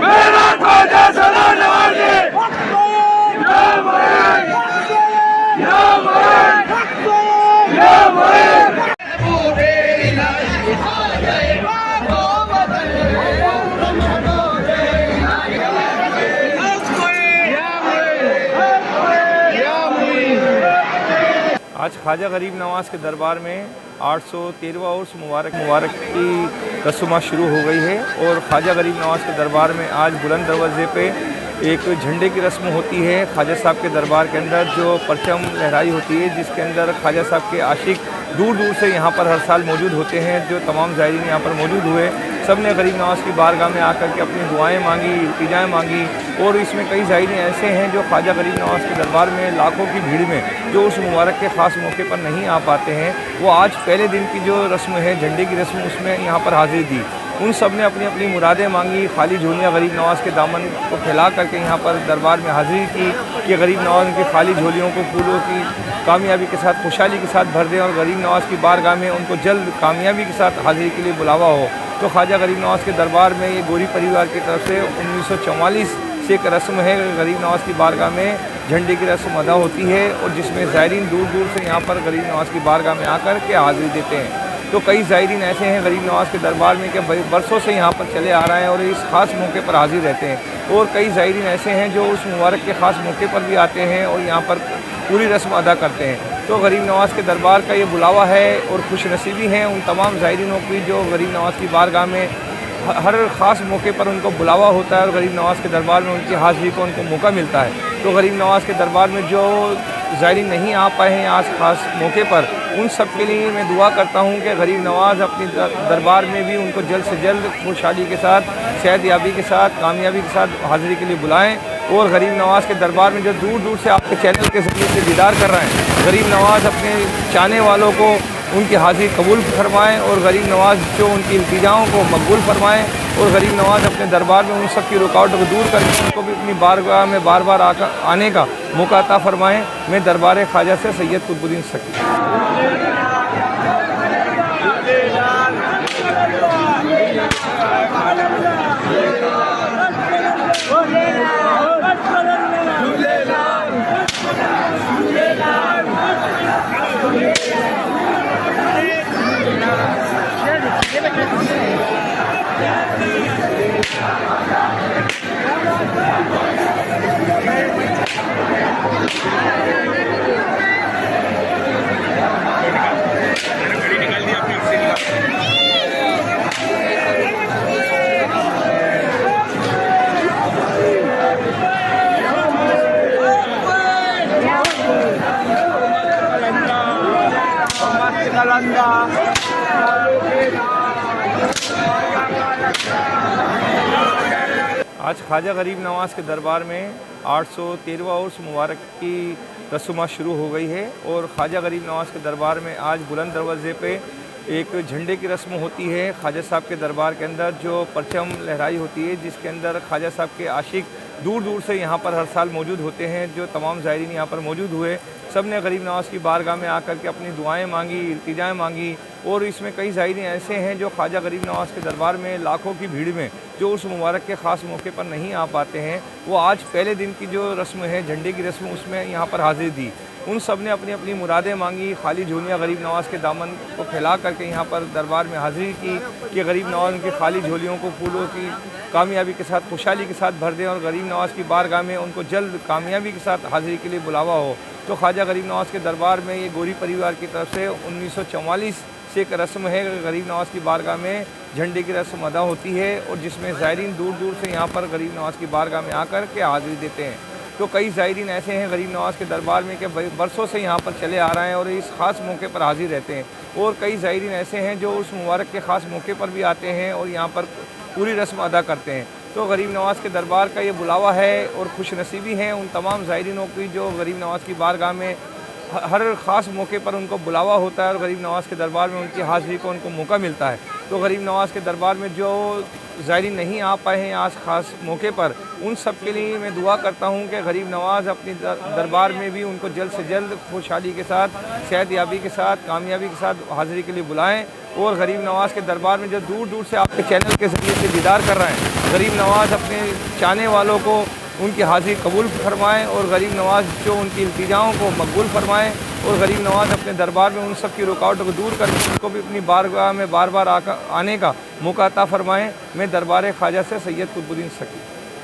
मेरा ख्वाजा सदा नवाजे, या मोइन, या मोइन, या मोइन। आज ख्वाजा गरीब नवाज़ के दरबार में 813वां उर्स मुबारक की रस्म शुरू हो गई है और ख्वाजा गरीब नवाज़ के दरबार में आज बुलंद दरवाजे पे एक झंडे की रस्म होती है। ख्वाजा साहब के दरबार के अंदर जो परचम लहराई होती है, जिसके अंदर ख्वाजा साहब के आशिक दूर दूर से यहाँ पर हर साल मौजूद होते हैं। जो तमाम ज़ायरीन यहाँ पर मौजूद हुए, सब ने गरीब नवाज़ की बारगाह में आकर के अपनी दुआएं मांगी, इल्तिजाएं मांगी। और इसमें कई ज़ायरीन ऐसे हैं जो ख्वाजा गरीब नवाज़ के दरबार में लाखों की भीड़ में जो उस मुबारक के ख़ास मौके पर नहीं आ पाते हैं, वो आज पहले दिन की जो रस्म है, झंडे की रस्म, उसमें यहाँ पर हाज़िरी दी। उन सब ने अपनी अपनी मुरादें मांगी, खाली झोलियाँ गरीब नवाज़ के दामन को फैला करके यहाँ पर दरबार में हाज़िरी की कि गरीब नवाज़ उनकी खाली झोलियों को फूलों की कामयाबी के साथ, खुशहाली के साथ भर दें और गरीब नवाज़ की बारगाह में उनको जल्द कामयाबी के साथ हाज़िरी के लिए बुलावा हो। तो ख्वाजा गरीब नवाज़ के दरबार में ये गोरी परिवार की तरफ से 1944 से एक रस्म है, गरीब नवाज़ की बारगाह में झंडे की रस्म अदा होती है और जिसमें ज़ायरीन दूर दूर से यहाँ पर गरीब नवाज़ की बारगाह में आकर के हाज़िरी देते हैं। तो कई ज़ायरीन ऐसे हैं गरीब नवाज़ के दरबार में कि बरसों से यहाँ पर चले आ रहे हैं और इस ख़ास मौके पर हाज़िर रहते हैं। और कई ज़ायरीन ऐसे हैं जो उस मुबारक के ख़ास मौके पर भी आते हैं और यहाँ पर पूरी रस्म अदा करते हैं। तो गरीब नवाज़ के दरबार का ये बुलावा है और खुशनसीबी है उन तमाम ज़ायरीनों की जो गरीब नवाज़ की बारगाह में हर ख़ास मौके पर उनको बुलावा होता है और गरीब नवाज़ के दरबार में उनकी हाज़िरी को उनको मौका मिलता है। तो गरीब नवाज़ के दरबार में जो ज़ायरीन नहीं आ पाए हैं आज ख़ास मौके पर, उन सब के लिए मैं दुआ करता हूँ कि गरीब नवाज़ अपनी दरबार में भी उनको जल्द से जल्द खुशहाली के साथ, सेहतयाबी के साथ, कामयाबी के साथ हाज़िरी के लिए बुलाएँ। और गरीब नवाज़ के दरबार में जो दूर दूर से आपके चैनल के ज़रिए से दीदार कर रहे हैं, गरीब नवाज़ अपने चाहने वालों को उनकी हाज़िरी कबूल फरमाएँ और गरीब नवाज़ जो उनकी इल्तिजाओं को मकबूल फरमाएँ और गरीब नवाज़ अपने दरबार में उन सब की रुकावटों को दूर करके उनको भी अपनी बारगाह में बार बार आने का मौका अता फरमाएँ। मैं दरबार ख्वाजा से सैयद कुतुबुद्दीन सकी। आज ख्वाजा गरीब नवाज़ के दरबार में 813वां उर्स मुबारक की रस्म शुरू हो गई है और ख्वाजा गरीब नवाज़ के दरबार में आज बुलंद दरवाजे पे एक झंडे की रस्म होती है। ख्वाजा साहब के दरबार के अंदर जो परचम लहराई होती है, जिसके अंदर ख्वाजा साहब के आशिक दूर दूर से यहाँ पर हर साल मौजूद होते हैं। जो तमाम ज़ायरीन यहाँ पर मौजूद हुए, सब ने गरीब नवाज़ की बारगाह में आकर के अपनी दुआएं मांगी, इल्तिजाएं मांगी। और इसमें कई ज़ायरीन ऐसे हैं जो ख्वाजा गरीब नवाज़ के दरबार में लाखों की भीड़ में जो उस मुबारक के ख़ास मौके पर नहीं आ पाते हैं, वो आज पहले दिन की जो रस्म है, झंडे की रस्म, उसमें यहाँ पर हाज़िरी दी। उन सब ने अपनी अपनी मुरादें मांगी, खाली झोलियाँ गरीब नवाज़ के दामन को फैला करके यहाँ पर दरबार में हाज़िरी की कि गरीब नवाज़ उनकी खाली झोलियों को फूलों की कामयाबी के साथ, खुशहाली के साथ भर दें और गरीब नवाज़ की बारगाह में उनको जल्द कामयाबी के साथ हाज़िरी के लिए बुलावा हो। तो ख्वाजा गरीब नवाज़ के दरबार में ये गोरी परिवार की तरफ से 1944 से एक रस्म है, गरीब नवाज़ की बारगाह में झंडे की रस्म अदा होती है और जिसमें ज़ायरीन दूर दूर से यहाँ पर गरीब नवाज़ की बारगाह में आकर के हाज़िरी देते हैं। तो कई ज़ायरीन ऐसे हैं गरीब नवाज़ के दरबार में कि बरसों से यहाँ पर चले आ रहे हैं और इस ख़ास मौके पर हाज़िर रहते हैं। और कई ज़ायरीन ऐसे हैं जो उस मुबारक के ख़ास मौके पर भी आते हैं और यहाँ पर पूरी रस्म अदा करते हैं। तो गरीब नवाज़ के दरबार का ये बुलावा है और खुशनसीबी है उन तमाम ज़ायरीनों की जो गरीब नवाज़ की बारगाह में हर ख़ास मौके पर उनको बुलावा होता है और गरीब नवाज़ के दरबार में उनकी हाज़िरी को उनको मौका मिलता है। तो गरीब नवाज़ के दरबार में जो ज़ायरीन नहीं आ पाए हैं आज ख़ास मौके पर, उन सब के लिए मैं दुआ करता हूं कि गरीब नवाज़ अपनी दरबार में भी उनको जल्द से जल्द खुशहाली के साथ, सेहतयाबी के साथ, कामयाबी के साथ हाज़िरी के लिए बुलाएं। और गरीब नवाज़ के दरबार में जो दूर दूर से आपके चैनल के ज़रिए से दीदार कर रहे हैं, गरीब नवाज़ अपने चाहने वालों को उनकी हाज़िरी कबूल फरमाएँ और गरीब नवाज़ जो उनकी इल्तिजाओं को मकबूल फरमाएँ और गरीब नवाज़ अपने दरबार में उन सब की रुकावटों को दूर करके उनको भी अपनी बारगाह में बार बार आने का मौका अता फरमाएँ। मैं दरबार ख्वाजा से सैयद कुतुबुद्दीन सकी।